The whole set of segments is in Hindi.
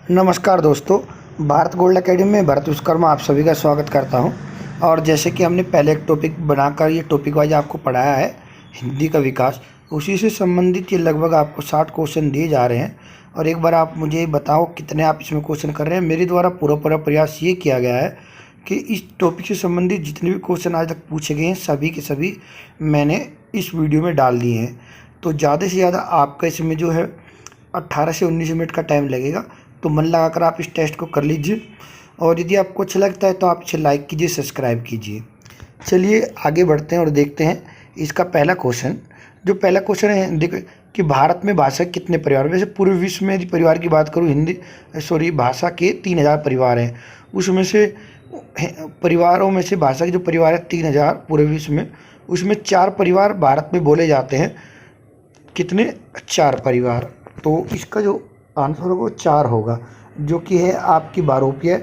नमस्कार दोस्तों, भारत गोल्ड एकेडमी में भरत विश्वकर्मा आप सभी का स्वागत करता हूं। और जैसे कि हमने पहले एक टॉपिक बनाकर ये टॉपिक वाइज आपको पढ़ाया है हिंदी का विकास, उसी से संबंधित ये लगभग आपको 60 क्वेश्चन दिए जा रहे हैं। और एक बार आप मुझे बताओ कितने आप इसमें क्वेश्चन कर रहे हैं। मेरे द्वारा पूरा प्रयास ये किया गया है कि इस टॉपिक से संबंधित जितने भी क्वेश्चन आज तक पूछे गए हैं सभी के सभी मैंने इस वीडियो में डाल दिए हैं। तो ज़्यादा से ज़्यादा आपका इसमें जो है 18 से 19 मिनट का टाइम लगेगा। तो मन लगाकर आप इस टेस्ट को कर लीजिए और यदि आपको अच्छा लगता है तो आप इसे लाइक कीजिए, सब्सक्राइब कीजिए। चलिए आगे बढ़ते हैं और देखते हैं इसका पहला क्वेश्चन। जो पहला क्वेश्चन है देखो कि भारत में भाषा के कितने परिवार, वैसे पूरे विश्व में यदि परिवार की बात करूँ भाषा के 3000 परिवार हैं। उसमें से परिवारों में से भाषा के जो परिवार है 3000 पूरे विश्व में, उसमें 4 परिवार भारत में बोले जाते हैं। कितने? 4 परिवार। तो इसका जो आंसर होगा वो 4 होगा, जो कि है आपकी बारोपिय,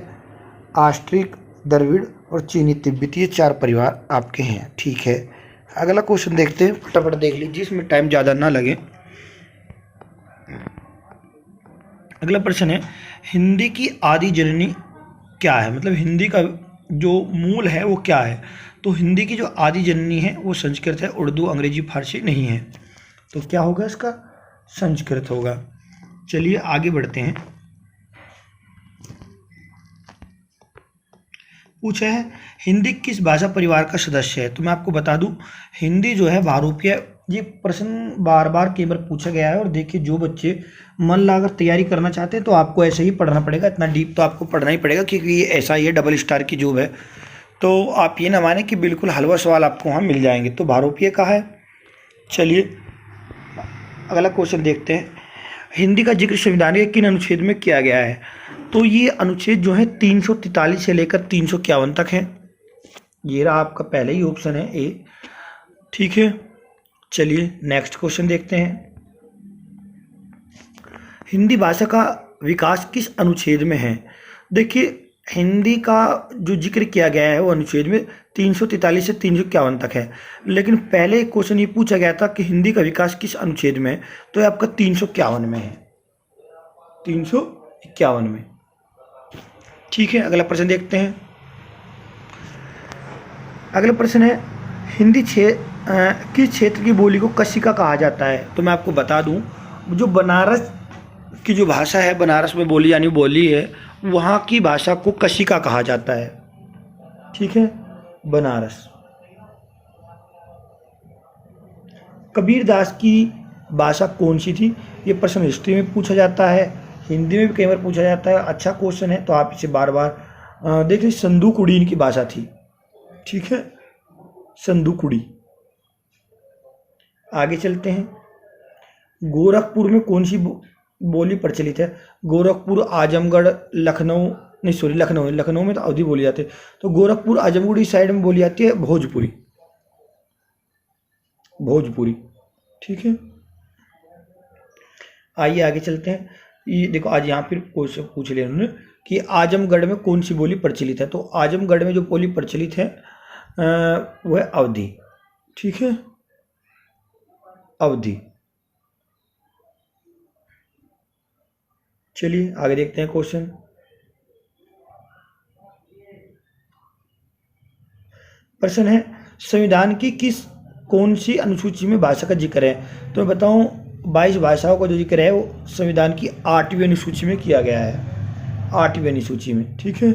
आस्ट्रिक, द्रविड़ और चीनी तिब्बती। ये 4 परिवार आपके हैं। ठीक है, अगला क्वेश्चन देखते हैं, फटाफट देख लीजिए, इसमें टाइम ज़्यादा ना लगे। अगला प्रश्न है, हिंदी की आदि जननी क्या है? मतलब हिंदी का जो मूल है वो क्या है? तो हिंदी की जो आदि जननी है वो संस्कृत है, उर्दू, अंग्रेजी, फारसी नहीं है। तो क्या होगा इसका? संस्कृत होगा। चलिए आगे बढ़ते हैं। पूछा है हिंदी किस भाषा परिवार का सदस्य है? तो मैं आपको बता दूं, हिंदी जो है बहुरूपीय। ये प्रश्न बार बार कई बार पूछा गया है। और देखिए, जो बच्चे मन लगाकर तैयारी करना चाहते हैं तो आपको ऐसे ही पढ़ना पड़ेगा, इतना डीप तो आपको पढ़ना ही पड़ेगा, क्योंकि ये ऐसा ही है, डबल स्टार की जॉब है। तो आप ये ना माने कि बिल्कुल हलवा सवाल आपको वहाँ मिल जाएंगे। तो बहुरूपीय का है। चलिए अगला क्वेश्चन देखते हैं, हिंदी का जिक्र संविधान के किन अनुच्छेद में किया गया है? तो ये अनुच्छेद जो है 343 से लेकर 351 तक है। ये रहा आपका पहले ही ऑप्शन है ए। ठीक है, चलिए नेक्स्ट क्वेश्चन देखते हैं, हिंदी भाषा का विकास किस अनुच्छेद में है? देखिए, हिंदी का जो जिक्र किया गया है वो अनुच्छेद में 343 से 351 तक है। लेकिन पहले एक क्वेश्चन ये पूछा गया था कि हिंदी का विकास किस अनुच्छेद में है, तो ये आपका 351 में है, 351 में। ठीक है, अगला प्रश्न देखते हैं। अगला प्रश्न है, हिंदी किस क्षेत्र की बोली को कशिका कहा जाता है? तो मैं आपको बता दूं, जो बनारस की जो भाषा है, बनारस में बोली यानी बोली है, वहाँ की भाषा को कशिका कहा जाता है। ठीक है, बनारस। कबीरदास की भाषा कौन सी थी? ये प्रश्न हिस्ट्री में पूछा जाता है, हिंदी में भी कई बार पूछा जाता है। अच्छा क्वेश्चन है, तो आप इसे बार बार देखिए। संदूकुड़ी इनकी भाषा थी। ठीक है, संदूकुड़ी। आगे चलते हैं, गोरखपुर में कौन सी बोली प्रचलित है? गोरखपुर, आजमगढ़, लखनऊ, नहीं सॉरी लखनऊ में तो अवधी बोली जाती है। तो गोरखपुर, आजमगढ़ इस साइड में बोली जाती है भोजपुरी। ठीक है, आइए आगे चलते हैं। ये देखो, आज यहाँ फिर क्वेश्चन पूछ लिया उन्होंने कि आजमगढ़ में कौन सी बोली प्रचलित है? तो आजमगढ़ में जो बोली प्रचलित है वह है अवधी। ठीक है, अवधी। चलिए आगे देखते हैं क्वेश्चन। प्रश्न है, संविधान की कौन सी अनुसूची में भाषा का जिक्र है? तो मैं बताऊं, 22 भाषाओं का जो जिक्र है वो संविधान की 8वीं अनुसूची में किया गया है, 8वीं अनुसूची में। ठीक है,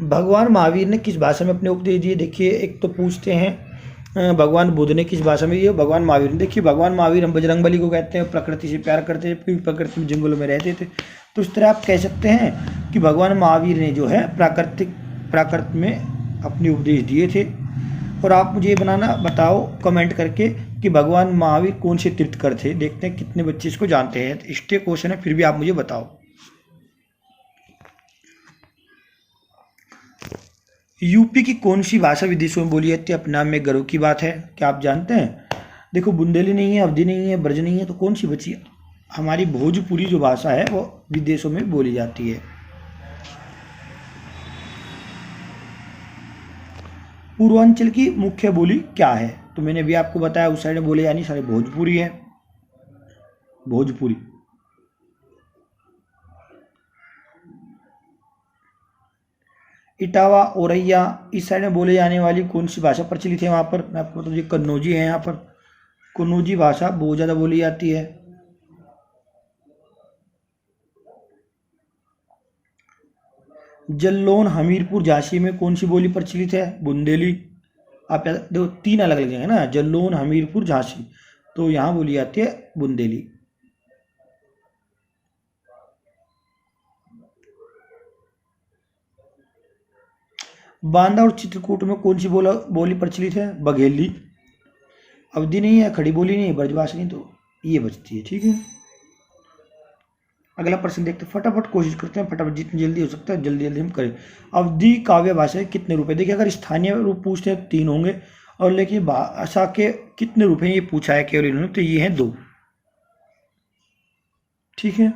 भगवान महावीर ने किस भाषा में अपने उपदेश दिए? देखिए, एक तो पूछते हैं भगवान बुद्ध ने किस भाषा में, ये भगवान महावीर ने। देखिए, भगवान महावीर हम बजरंगबली को कहते हैं, प्रकृति से प्यार करते थे, क्योंकि प्रकृति में जंगलों में रहते थे। तो इस तरह आप कह सकते हैं कि भगवान महावीर ने जो है प्राकृत में अपने उपदेश दिए थे। और आप मुझे बताओ कमेंट करके कि भगवान महावीर कौन से तीर्थकर थे। देखते हैं कितने बच्चे इसको जानते हैं। स्टे क्वेश्चन है, फिर भी आप मुझे बताओ। यूपी की कौन सी भाषा विदेशों में बोली जाती है? अपने आप में गर्व की बात है। क्या आप जानते हैं? देखो, बुंदेली नहीं है, अवधी नहीं है, ब्रज नहीं है, तो कौन सी बची? हमारी भोजपुरी जो भाषा है वो विदेशों में बोली जाती है। पूर्वांचल की मुख्य बोली क्या है? तो मैंने भी आपको बताया, उस साइड में बोले यानी सारे भोजपुरी है। भोजपुरी। इटावा औरैया इस साइड में बोले जाने वाली कौन सी भाषा प्रचलित है वहाँ पर? मैं आपको बता दूँ, कन्नौजी है यहाँ पर। कन्नौजी भाषा बहुत ज़्यादा बोली जाती है। जल्लोन हमीरपुर झांसी में कौन सी बोली प्रचलित है? बुंदेली। आप देखो 3 अलग अलग जगह है ना, जल्लोन हमीरपुर झांसी, तो यहाँ बोली जाती है बुंदेली। बांदा और चित्रकूट में कौन सी बोली प्रचलित है? बघेली। अवधि नहीं है, खड़ी बोली नहीं है, ब्रजभाषा नहीं, तो ये बचती है। ठीक है, अगला प्रश्न देखते हैं, फटाफट कोशिश करते हैं, फटाफट जितनी जल्दी हो सकता है जल्दी जल्दी हम करें। अवधि काव्य भाषा के कितने रुपए? देखिए अगर स्थानीय रूप पूछते हैं 3 होंगे, और लेकिन भाषा के कितने रुपए ये पूछा है केवल इन्होंने, तो ये हैं 2। ठीक है,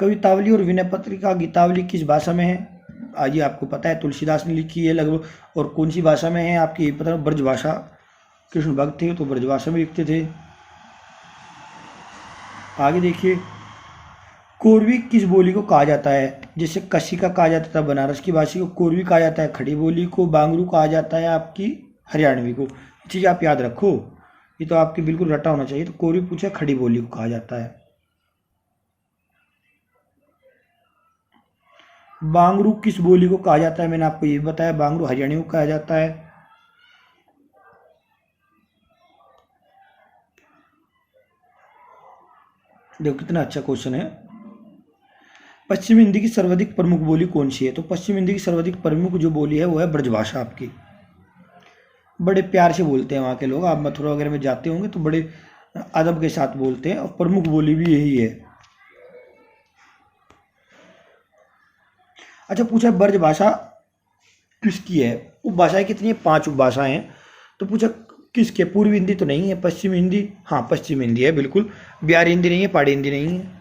कवितावली और विनय पत्रिका गीतावली किस भाषा में है? आज ये आपको पता है, तुलसीदास ने लिखी है लगभग। और कौन सी भाषा में है आपकी पता है? ब्रजभाषा। कृष्ण भक्त थे तो ब्रजभाषा में लिखते थे। आगे देखिए, कोरवी किस बोली को कहा जाता है? जैसे कसी का कहा जाता था बनारस की भाषा को कोरवी कहा जाता है, खड़ी बोली को बांगरू कहा जाता है आपकी हरियाणवी को। चीज़ आप याद रखो, ये तो आपकी बिल्कुल रटा होना चाहिए। तो कोरवी पूछा, खड़ी बोली को कहा जाता है। बांगरू किस बोली को कहा जाता है? मैंने आपको ये बताया, बांगरू हरियाणवी को कहा जाता है। देखो कितना अच्छा क्वेश्चन है। पश्चिम हिंदी की सर्वाधिक प्रमुख बोली कौन सी है? तो पश्चिम हिंदी की सर्वाधिक प्रमुख जो बोली है वो है ब्रजभाषा आपकी। बड़े प्यार से बोलते हैं वहाँ के लोग, आप मथुरा वगैरह में जाते होंगे तो बड़े अदब के साथ बोलते हैं, और प्रमुख बोली भी यही है। अच्छा पूछा ब्रजभाषा किसकी है? उपभाषाएं कितनी है? 5 उपभाषाएं हैं। तो पूछा किसके? पूर्वी हिंदी तो नहीं है, पश्चिम हिंदी, हाँ पश्चिम हिंदी है बिल्कुल। बिहारी हिंदी नहीं है, पहाड़ी हिंदी नहीं है।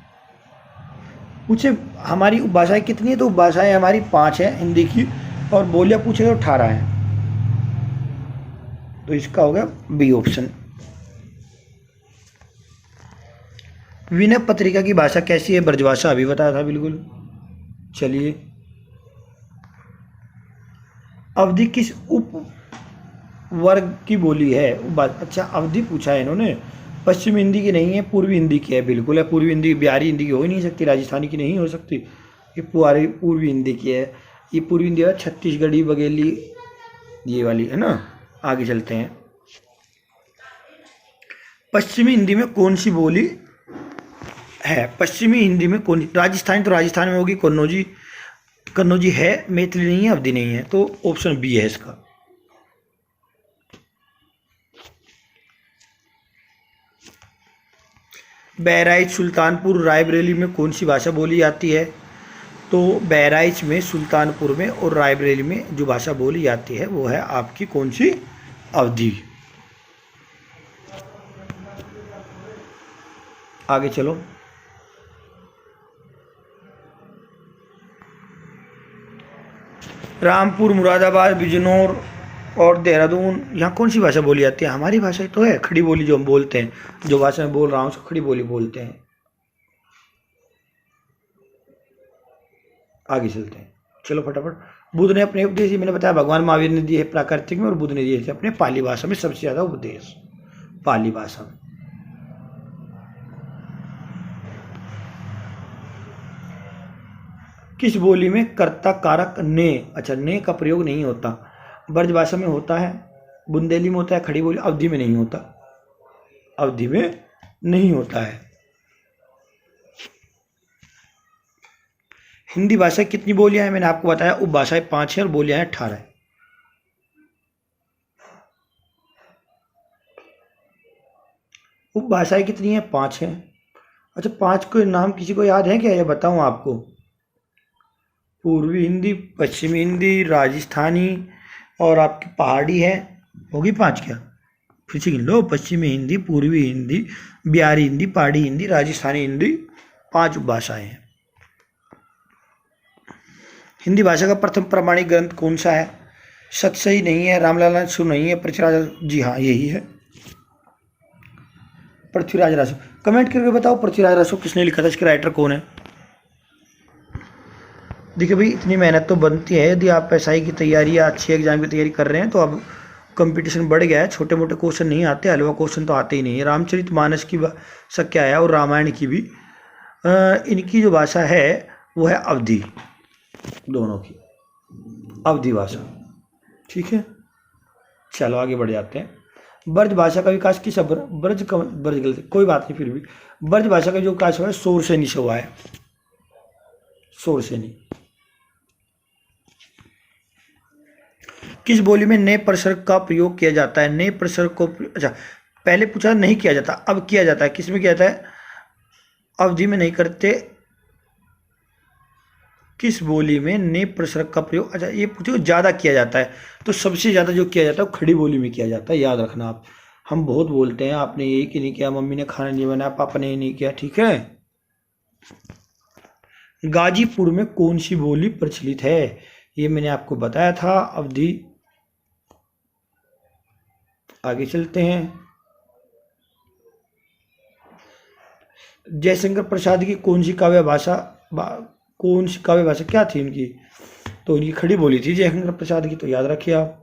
पूछे हमारी उपभाषाएं कितनी है? तो उपभाषाएं हमारी 5 है हिंदी की, और बोलियां पूछे तो 18 है। तो इसका हो गया बी ऑप्शन। विनय पत्रिका की भाषा कैसी है? ब्रजभाषा, अभी बताया था बिल्कुल। चलिए, अवधि किस उप वर्ग की बोली है? अच्छा अवधि पूछा है इन्होंने, पश्चिम हिंदी की नहीं है, पूर्वी हिंदी की है, बिल्कुल है। पूर्वी हिंदी बिहारी हिंदी की हो ही नहीं सकती, राजस्थानी की नहीं हो सकती, ये पूर्वी हिंदी की है। ये पूर्वी हिंदी है, छत्तीसगढ़ी बघेली ये वाली है ना। आगे चलते हैं, पश्चिमी हिंदी में कौन सी बोली है? पश्चिमी हिंदी में कौन? राजस्थानी तो राजस्थान में होगी, कन्नौजी कन्नौजी है, मैथिली नहीं है, अवधि नहीं है, तो ऑप्शन बी है इसका। बहराइच, सुल्तानपुर, रायबरेली में कौन सी भाषा बोली जाती है? तो बहराइच में, सुल्तानपुर में और रायबरेली में जो भाषा बोली जाती है वो है आपकी कौन सी? अवधि। आगे चलो, रामपुर, मुरादाबाद, बिजनौर और देहरादून, यहाँ कौन सी भाषा बोली जाती है? हमारी भाषा ही तो है, खड़ी बोली जो हम बोलते हैं, जो भाषा मैं बोल रहा हूँ उसको खड़ी बोली बोलते हैं। आगे चलते हैं, चलो फटाफट। बुद्ध ने अपने उपदेश, मैंने बताया भगवान महावीर ने दिए प्राकृतिक में, और बुद्ध ने दिए थे अपने पाली भाषा में सबसे ज़्यादा उपदेश, पाली भाषा में। किस बोली में कर्ता कारक ने, अच्छा ने का प्रयोग नहीं होता? ब्रजभाषा में होता है, बुंदेली में होता है, खड़ी बोली, अवधि में नहीं होता, अवधि में नहीं होता है। हिंदी भाषा कितनी बोलियां हैं? मैंने आपको बताया उपभाषाएं 5 है और बोलियां हैं 18 है। उपभाषाएं कितनी है? 5 है। अच्छा 5 के नाम किसी को याद है क्या? ये बताऊं आपको, पूर्वी हिंदी, पश्चिमी हिंदी, राजस्थानी और आपकी पहाड़ी है, होगी 5 क्या? फिर से गिन लो, पश्चिमी हिंदी, पूर्वी हिंदी, बिहारी हिंदी, पहाड़ी हिंदी, राजस्थानी हिंदी, 5 उपभाषाएं हैं। हिंदी भाषा का प्रथम प्रमाणिक ग्रंथ कौन सा है? सच सही नहीं है, रामलाल रासो नहीं है, पृथ्वीराज, जी हाँ यही है, पृथ्वीराज रासो। कमेंट करके बताओ पृथ्वीराज रासो किसने लिखा था, इसके राइटर कौन है। देखिए भाई, इतनी मेहनत तो बनती है, यदि आप एसआई की तैयारी या अच्छी एग्जाम की तैयारी कर रहे हैं तो अब कंपटीशन बढ़ गया है, छोटे मोटे क्वेश्चन नहीं आते, हलवा क्वेश्चन तो आते ही नहीं है। रामचरितमानस की भाषा क्या है, और रामायण की भी, इनकी जो भाषा है वो है अवधी, दोनों की अवधी भाषा, ठीक है। चलो आगे बढ़ जाते हैं। ब्रज भाषा का विकास किस ब्रज गलती, कोई बात नहीं, फिर भी ब्रज भाषा का जो विकास हुआ है शौरसेनी से हुआ है, शौरसेनी। किस बोली में नए प्रसर्ग का प्रयोग किया जाता है, नए प्रसर्ग को, अच्छा पहले पूछा नहीं किया जाता, अब किया जाता है, किस में किया जाता है, अवधि में नहीं करते। किस बोली में नए प्रसर्ग का प्रयोग, अच्छा ये पूछो ज़्यादा किया जाता है, तो सबसे ज़्यादा जो किया जाता है वो खड़ी बोली में किया जाता है, याद रखना आप। हम बहुत बोलते हैं आपने ये कि नहीं किया, मम्मी ने खाना नहीं बनाया, पापा ने ये नहीं किया, ठीक है। गाजीपुर में कौन सी बोली प्रचलित है, ये मैंने आपको बताया था, अवधि। आगे चलते हैं। जयशंकर प्रसाद की कौन सी काव्य भाषा, कौन सी काव्य भाषा क्या थी इनकी, तो इनकी खड़ी बोली थी जयशंकर प्रसाद की, तो याद रखिए आप।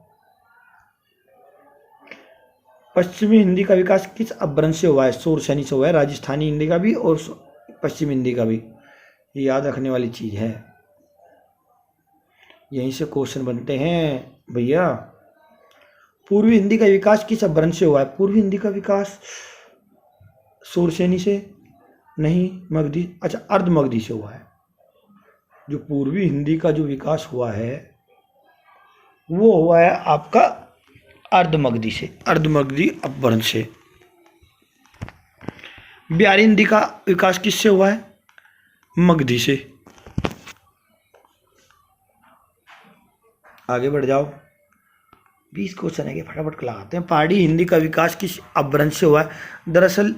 पश्चिमी हिंदी का विकास किस अपभ्रंश से हुआ है, शौरसेनी से हुआ है, राजस्थानी हिंदी का भी और पश्चिमी हिंदी का भी, ये याद रखने वाली चीज है, यहीं से क्वेश्चन बनते हैं भैया। पूर्वी हिंदी का विकास किस अपभ्रंश से हुआ है, पूर्वी हिंदी का विकास शौरसेनी से नहीं, मगधी, अच्छा अर्धमगधी से हुआ है। जो पूर्वी हिंदी का जो विकास हुआ है वो हुआ है आपका अर्धमगधी से, अर्धमगधी अपभ्रंश से। बिहारी हिंदी का विकास किससे हुआ है, मगधी से। आगे बढ़ जाओ, 20 क्वेश्चन है, फटाफट लगाते हैं। पहाड़ी हिंदी का विकास किस अपभ्रंश से हुआ है, दरअसल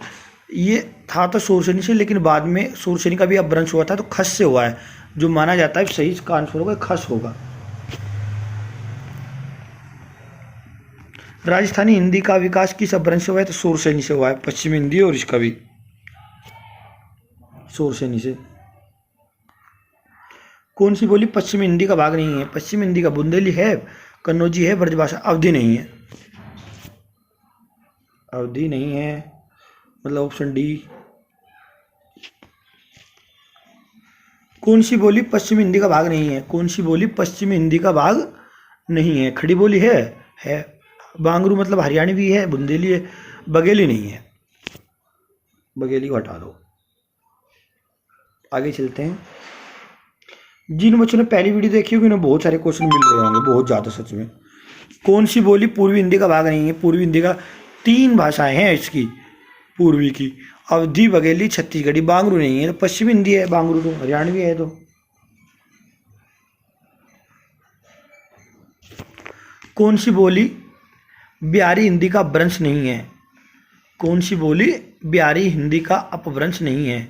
ये था तो शौरसेनी से, लेकिन बाद में शौरसेनी का भी अपभ्रंश हुआ था तो खस से हुआ है, जो माना जाता है सही इसका आंसर होगा खस होगा। राजस्थानी हिंदी का विकास किस अपभ्रंश से हुआ है, तो शौरसेनी से हुआ है, पश्चिमी हिंदी और इसका भी शौरसेनी से। कौन सी बोली पश्चिमी हिंदी का भाग नहीं है, पश्चिमी हिंदी का बुंदेली है, कन्नौजी है, ब्रजभाषा, अवधि नहीं है, अवधि नहीं है, मतलब ऑप्शन डी। कौन सी बोली पश्चिमी हिंदी का भाग नहीं है, कौन सी बोली पश्चिमी हिंदी का भाग नहीं है, खड़ी बोली है, बांगरू मतलब हरियाणी भी है, बुंदेली है, बघेली नहीं है, बघेली को हटा दो। आगे चलते हैं। जिन बच्चों ने पहली वीडियो देखी होगी उन्हें बहुत सारे क्वेश्चन मिल रहे होंगे, बहुत ज़्यादा सच में। कौन सी बोली पूर्वी हिंदी का भाग नहीं है, पूर्वी हिंदी का 3 भाषाएं हैं इसकी, पूर्वी की अवधी, बघेली, छत्तीसगढ़ी, बांगरू नहीं है, तो पश्चिमी हिंदी है, बांगरू तो हरियाणवी है। तो कौन सी बोली बिहारी हिंदी का अपभ्रंश नहीं है, कौन सी बोली बिहारी हिंदी का अपभ्रंश नहीं है,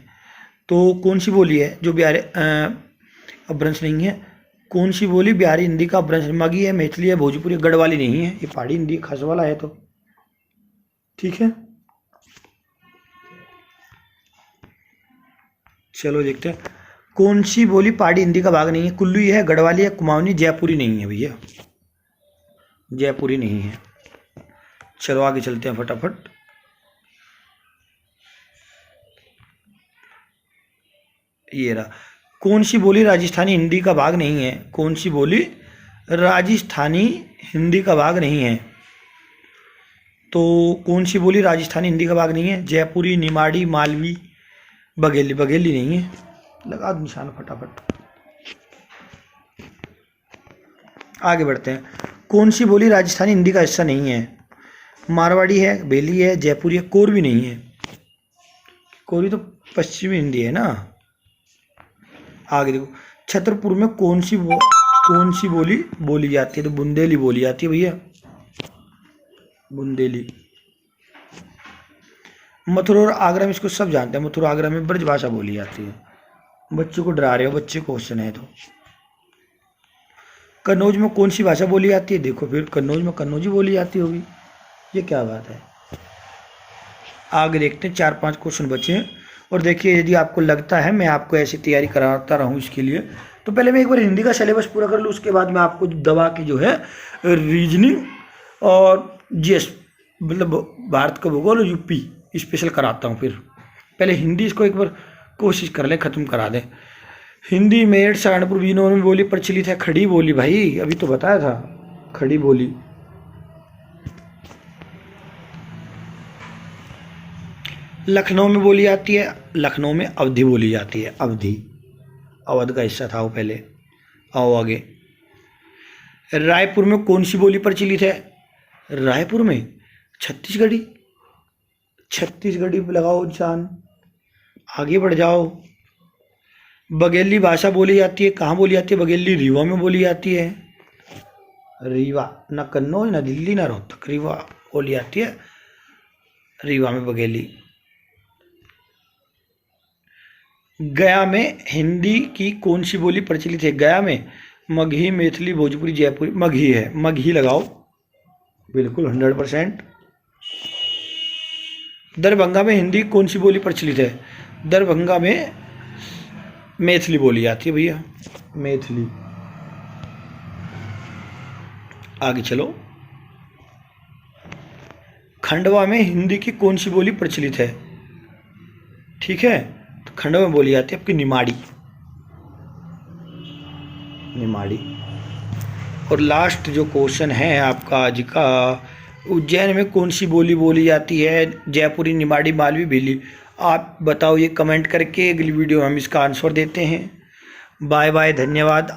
तो कौन सी बोली है जो बिहारी अपभ्रंश नहीं है, कौन सी बोली बिहारी हिंदी का अपभ्रंश, मगी है, मैथिली है, भोजपुरी, गढ़वाली नहीं है, ये पहाड़ी हिंदी खस वाला है, तो ठीक है। चलो देखते हैं। कौन सी बोली पहाड़ी हिंदी का भाग नहीं है, कुल्लू है, गढ़वाली है, कुमाऊनी, जयपुरी नहीं है भैया, जयपुरी नहीं है। चलो आगे चलते हैं फटाफट। ये रहा, कौन सी बोली राजस्थानी हिंदी का भाग नहीं है, कौन सी बोली राजस्थानी हिंदी का भाग नहीं है, तो कौन सी बोली राजस्थानी हिंदी का भाग नहीं है, जयपुरी, निमाड़ी, मालवी, बघेली, बघेली नहीं है। लगा दो निशान फटाफट। आगे बढ़ते हैं। कौन सी बोली राजस्थानी हिंदी का हिस्सा नहीं है, मारवाड़ी है, बेली है, जयपुरी है, कोरवी नहीं है, कोरवी तो पश्चिमी हिंदी है ना। आगे देखो, छतरपुर में कौन सी बोली बोली जाती है, तो बुंदेली बोली जाती है भैया, बुंदेली। मथुरा और आगरा में, इसको सब जानते हैं, मथुरा आगरा में ब्रजभाषा बोली जाती है। बच्चों को डरा रहे हो, बच्चे क्वेश्चन है तो। कन्नौज में कौन सी भाषा बोली जाती है? देखो फिर कन्नौज में कन्नौजी बोली जाती होगी। ये क्या बात है। आगे देखते हैं, 4-5 क्वेश्चन बचे हैं। और देखिए, यदि आपको लगता है मैं आपको ऐसी तैयारी कराता रहूँ इसके लिए, तो पहले मैं एक बार हिंदी का सिलेबस पूरा कर लूँ, उसके बाद मैं आपको दबा के जो है रीजनिंग और जीएस मतलब भारत का भूगोल और यूपी स्पेशल कराता हूँ। फिर पहले हिंदी इसको एक बार कोशिश कर लें, ख़त्म करा दें। हिंदी मेरठ सहारनपुर बीनों में बोली प्रचलित है खड़ी बोली। भाई अभी तो बताया था, खड़ी बोली। लखनऊ में बोली जाती है, लखनऊ में अवधी बोली जाती है। अवधी अवध का हिस्सा था वो पहले। आओ आगे। रायपुर में कौन सी बोली प्रचलित है? रायपुर में छत्तीसगढ़ी। छत्तीसगढ़ी लगाओ जान, आगे बढ़ जाओ। बघेली भाषा बोली जाती है, कहाँ बोली जाती है? बघेली रीवा में बोली जाती है। रीवा, ना कन्नौज ना दिल्ली ना रोहतक, रीवा बोली जाती है। रीवा में बघेली। गया में हिंदी की कौन सी बोली प्रचलित है? गया में मगही, मैथिली, भोजपुरी, जयपुरी। मगही है, मगही लगाओ, बिल्कुल 100%। दरभंगा में हिंदी कौन सी बोली प्रचलित है? दरभंगा में मैथिली बोली जाती है भैया, मैथिली। आगे चलो। खंडवा में हिंदी की कौन सी बोली प्रचलित है? ठीक है, तो खंडवा में बोली जाती है आपकी निमाड़ी। निमाड़ी। और लास्ट जो क्वेश्चन है आपका आज का, उज्जैन में कौन सी बोली बोली जाती है? जयपुरी, निमाड़ी, मालवी, भिल्ली। आप बताओ ये कमेंट करके। अगली वीडियो हम इसका आंसर देते हैं। बाय बाय, धन्यवाद।